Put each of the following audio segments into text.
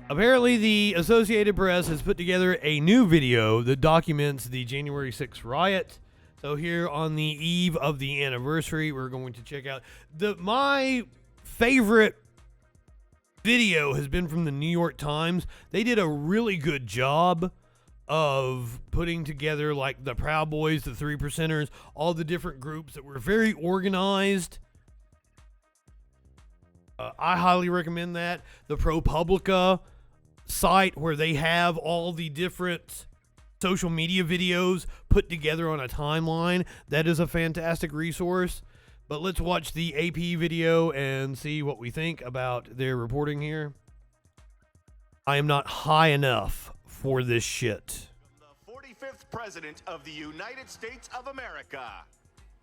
Apparently, the Associated Press has put together a new video that documents the January 6th riot. So here on the eve of the anniversary, we're going to check out my favorite video has been from the New York Times. They did a really good job of putting together like the Proud Boys, the Three Percenters, all the different groups that were very organized. I highly recommend that. The ProPublica site, where they have all the different social media videos put together on a timeline, that is a fantastic resource. But let's watch the AP video and see what we think about their reporting here. I am not high enough for this shit. The 45th President of the United States of America,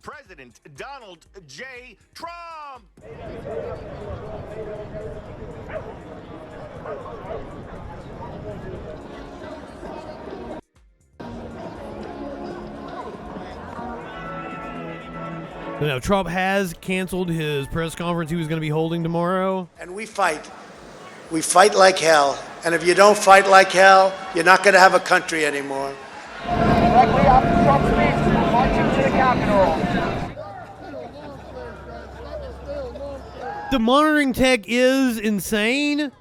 President Donald J. Trump. Now, Trump has canceled his press conference he was going to be holding tomorrow. And we fight. We fight like hell. And if you don't fight like hell, you're not going to have a country anymore. Directly after Trump's speech, marching to the Capitol. The monitoring tech is insane,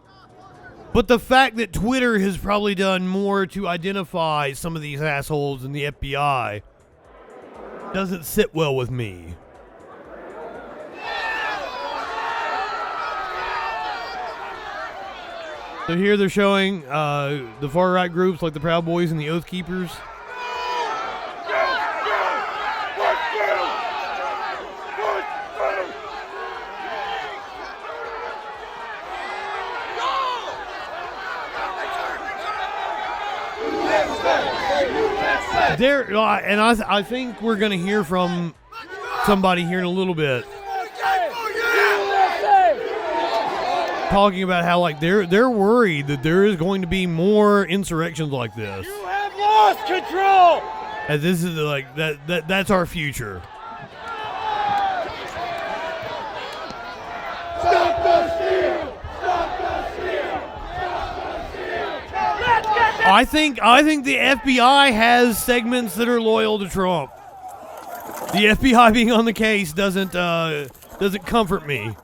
but the fact that Twitter has probably done more to identify some of these assholes than the FBI doesn't sit well with me. So here they're showing the far-right groups like the Proud Boys and the Oath Keepers. There, and I think we're going to hear from somebody here in a little bit, talking about how like they're worried that there is going to be more insurrections like this. You have lost control. And this is like that's our future. Stop the steal! Stop the steal! Stop the steal! Let's get this! I think the FBI has segments that are loyal to Trump. The FBI being on the case doesn't comfort me.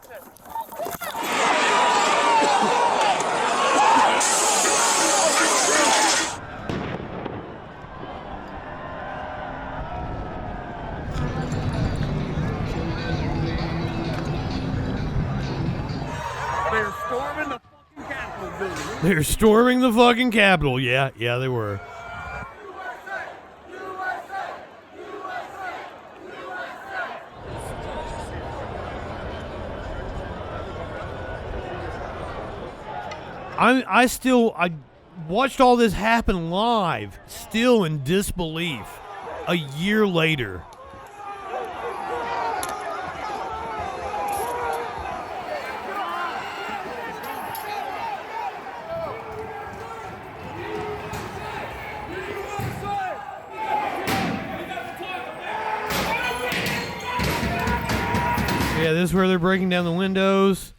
They're storming the fucking Capitol building. They're storming the fucking Capitol. Yeah, they were. I watched all this happen live, still in disbelief, a year later. Yeah, this is where they're breaking down the windows.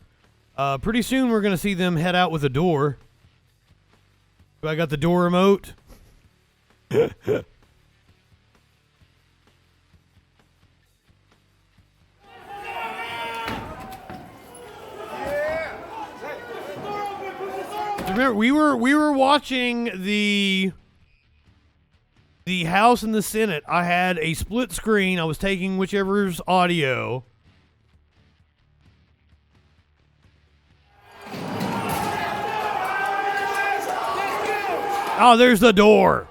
Pretty soon we're going to see them head out with a door. I got the door remote. Remember, we were watching the House and the Senate. I had a split screen. I was taking whichever's audio. Oh, there's the door.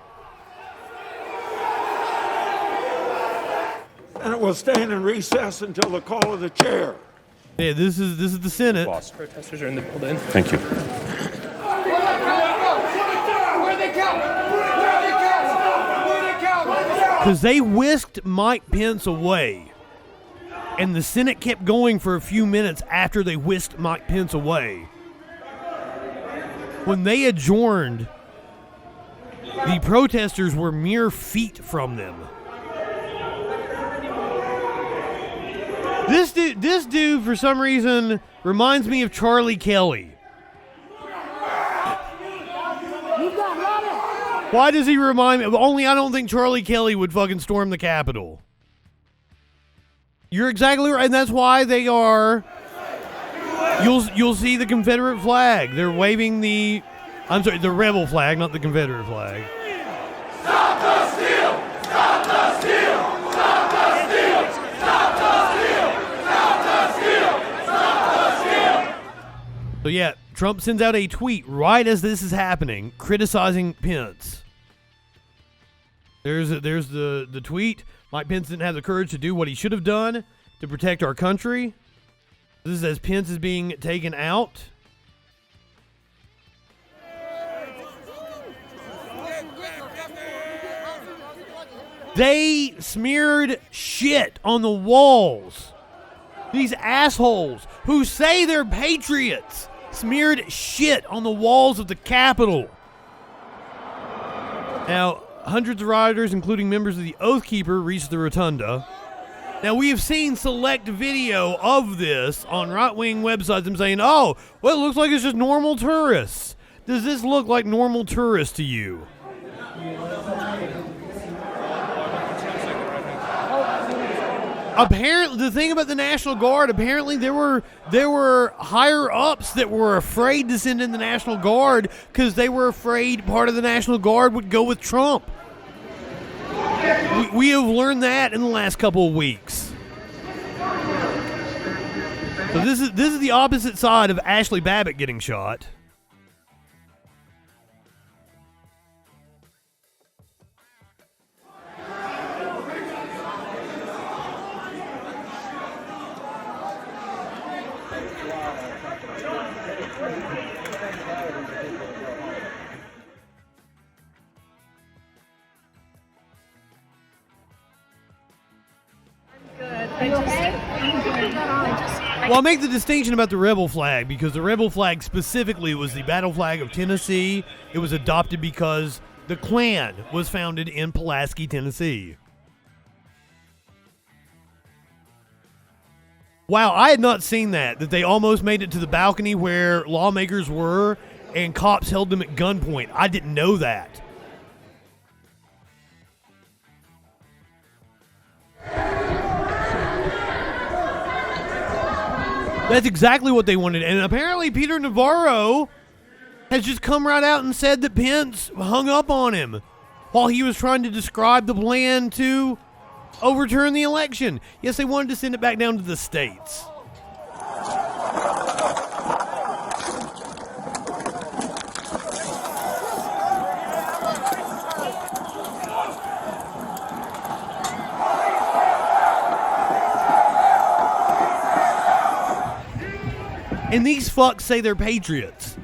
And it will stand in recess until the call of the chair. Yeah, this is the Senate. Boss, protesters are in the building. Thank you. Because they whisked Mike Pence away. And the Senate kept going for a few minutes after they whisked Mike Pence away. When they adjourned, the protesters were mere feet from them. This dude, for some reason, reminds me of Charlie Kelly. Why does he remind me? Only I don't think Charlie Kelly would fucking storm the Capitol. You're exactly right, and that's why they are. You'll see the Confederate flag. They're waving the rebel flag, not the Confederate flag. Stop the steal! Stop the steal! Stop the steal! Stop the steal! Stop the steal! Stop the steal! So yeah, Trump sends out a tweet right as this is happening, criticizing Pence. There's the tweet. Mike Pence didn't have the courage to do what he should have done to protect our country. This is as Pence is being taken out. They smeared shit on the walls. These assholes who say they're patriots smeared shit on the walls of the Capitol. Now, hundreds of rioters, including members of the Oath Keeper, reached the rotunda. Now, we have seen select video of this on right-wing websites, them saying, oh, well, it looks like it's just normal tourists. Does this look like normal tourists to you? Apparently, the thing about the National Guard, apparently there were higher ups that were afraid to send in the National Guard because they were afraid part of the National Guard would go with Trump. We have learned that in the last couple of weeks. So this is the opposite side of Ashley Babbitt getting shot. Well, I'll make the distinction about the rebel flag because the rebel flag specifically was the battle flag of Tennessee. It was adopted because the Klan was founded in Pulaski, Tennessee. Wow, I had not seen that they almost made it to the balcony where lawmakers were and cops held them at gunpoint. I didn't know that. That's exactly what they wanted. And apparently Peter Navarro has just come right out and said that Pence hung up on him while he was trying to describe the plan to overturn the election. Yes, they wanted to send it back down to the states. And these fucks say they're patriots.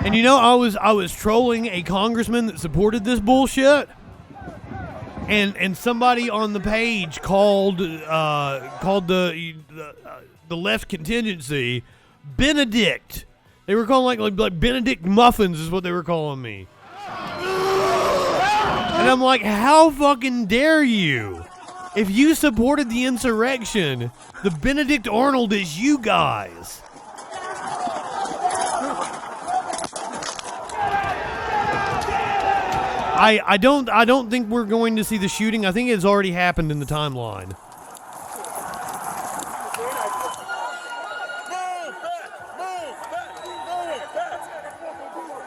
And you know, I was trolling a congressman that supported this bullshit, and somebody on the page called the left contingency Benedict. They were calling like Benedict muffins is what they were calling me. And I'm like, how fucking dare you? If you supported the insurrection, the Benedict Arnold is you guys. I don't think we're going to see the shooting. I think it's already happened in the timeline.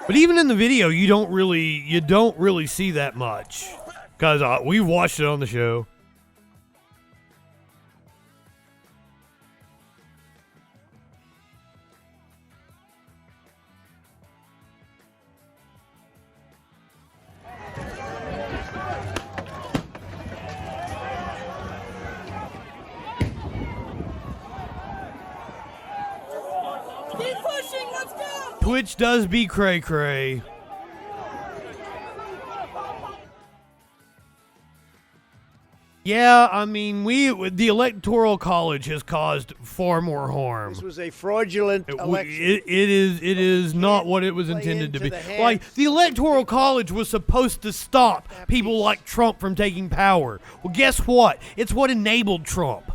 But even in the video, you don't really see that much because we've watched it on the show. Keep pushing, let's go! Twitch does be cray-cray. Yeah, I mean, the Electoral College has caused far more harm. This was a fraudulent election. It is not what it was intended to be. Like, the Electoral College was supposed to stop people like Trump from taking power. Well, guess what? It's what enabled Trump.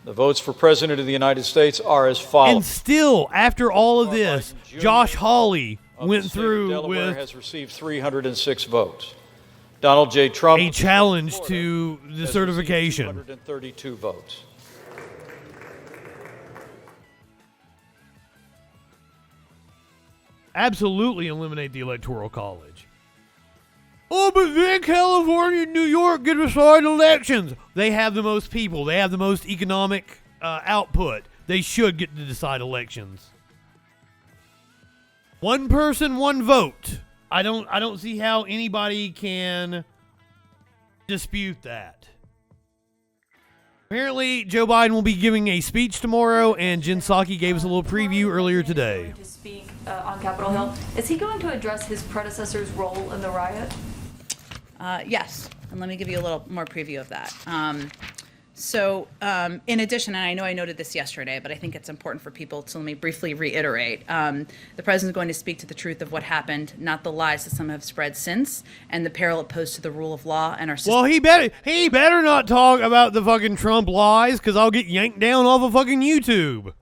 The votes for President of the United States are as follows. And still, after all of this, Josh Hawley went through Delaware with has received 306 votes. Donald J. Trump, a challenge to the certification. 232 votes. Absolutely eliminate the Electoral College. Oh, but then California and New York get to decide elections. They have the most people. They have the most economic output. They should get to decide elections. One person, one vote. I don't see how anybody can dispute that. Apparently, Joe Biden will be giving a speech tomorrow, and Jen Psaki gave us a little preview earlier today. To speak on Capitol Hill, is he going to address his predecessor's role in the riot? Yes, and let me give you a little more preview of that. In addition, and I know I noted this yesterday, but I think it's important for people to let me briefly reiterate. The president is going to speak to the truth of what happened, not the lies that some have spread since, and the peril it posed to the rule of law and our system. Well, he better not talk about the fucking Trump lies, because I'll get yanked down off of fucking YouTube.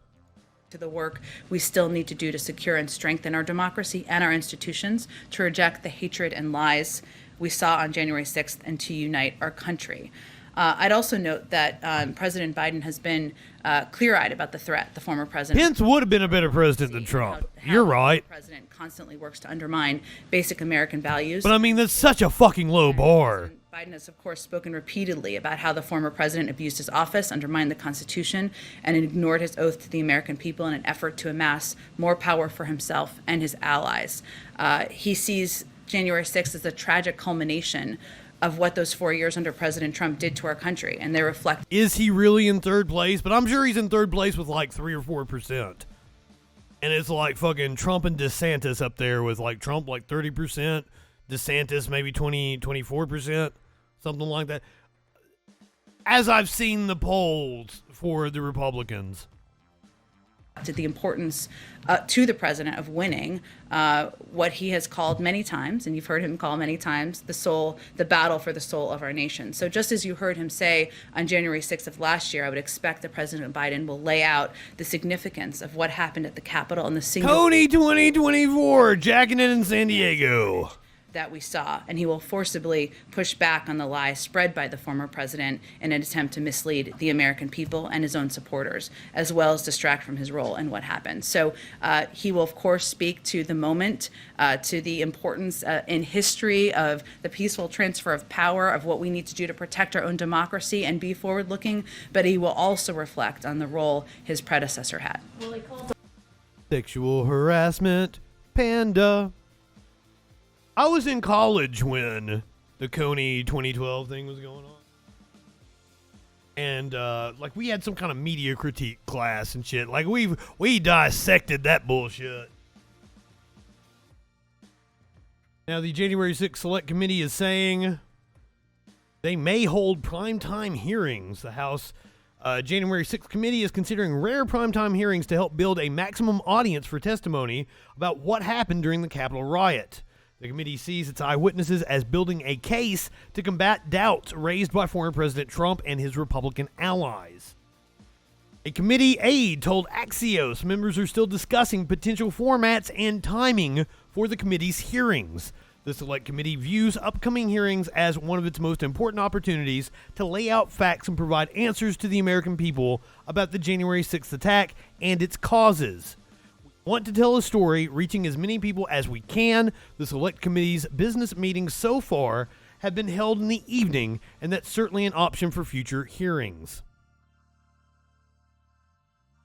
To the work we still need to do to secure and strengthen our democracy and our institutions, to reject the hatred and lies we saw on January 6th, and to unite our country. I'd also note that President Biden has been clear-eyed about the threat the former president. Pence would have been a better president than Trump. You're right. The president constantly works to undermine basic American values. But I mean, that's such a fucking low bar. Biden has, of course, spoken repeatedly about how the former president abused his office, undermined the Constitution, and ignored his oath to the American people in an effort to amass more power for himself and his allies. He sees January 6th as a tragic culmination of what those 4 years under President Trump did to our country, and they reflect. Is he really in third place? But I'm sure he's in third place with like 3 or 4%. And it's like fucking Trump and DeSantis up there with like Trump like 30%, DeSantis maybe 24%, something like that. As I've seen the polls for the Republicans. To the importance to the president of winning what he has called many times, and you've heard him call many times, the battle for the soul of our nation. So just as you heard him say on January 6th of last year, I would expect that President Biden will lay out the significance of what happened at the Capitol and the single Coney 2024, jacking it in San Diego. That we saw, and he will forcibly push back on the lies spread by the former president in an attempt to mislead the American people and his own supporters, as well as distract from his role in what happened. So he will, of course, speak to the moment, to the importance in history of the peaceful transfer of power, of what we need to do to protect our own democracy and be forward-looking, but he will also reflect on the role his predecessor had. Sexual harassment, panda. I was in college when the Coney 2012 thing was going on. And, like, we had some kind of media critique class and shit. Like, we dissected that bullshit. Now, the January 6th Select Committee is saying they may hold primetime hearings. The House January 6th Committee is considering rare primetime hearings to help build a maximum audience for testimony about what happened during the Capitol riot. The committee sees its eyewitnesses as building a case to combat doubts raised by former President Trump and his Republican allies. A committee aide told Axios members are still discussing potential formats and timing for the committee's hearings. The Select Committee views upcoming hearings as one of its most important opportunities to lay out facts and provide answers to the American people about the January 6th attack and its causes. Want to tell a story, reaching as many people as we can. The Select Committee's business meetings so far have been held in the evening, and that's certainly an option for future hearings.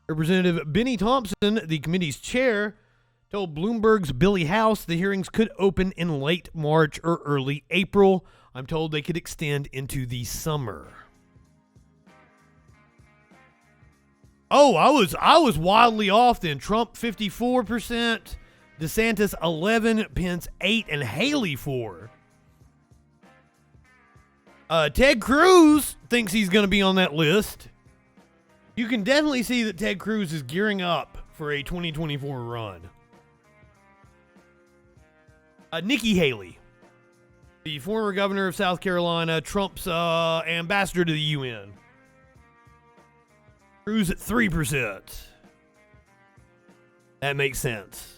Representative Benny Thompson, the committee's chair, told Bloomberg's Billy House the hearings could open in late March or early April. I'm told they could extend into the summer. Oh, I was wildly off then. Trump 54%, DeSantis 11, Pence 8, and Haley 4. Ted Cruz thinks he's going to be on that list. You can definitely see that Ted Cruz is gearing up for a 2024 run. Nikki Haley, the former governor of South Carolina, Trump's ambassador to the UN. Cruz at 3%. That makes sense.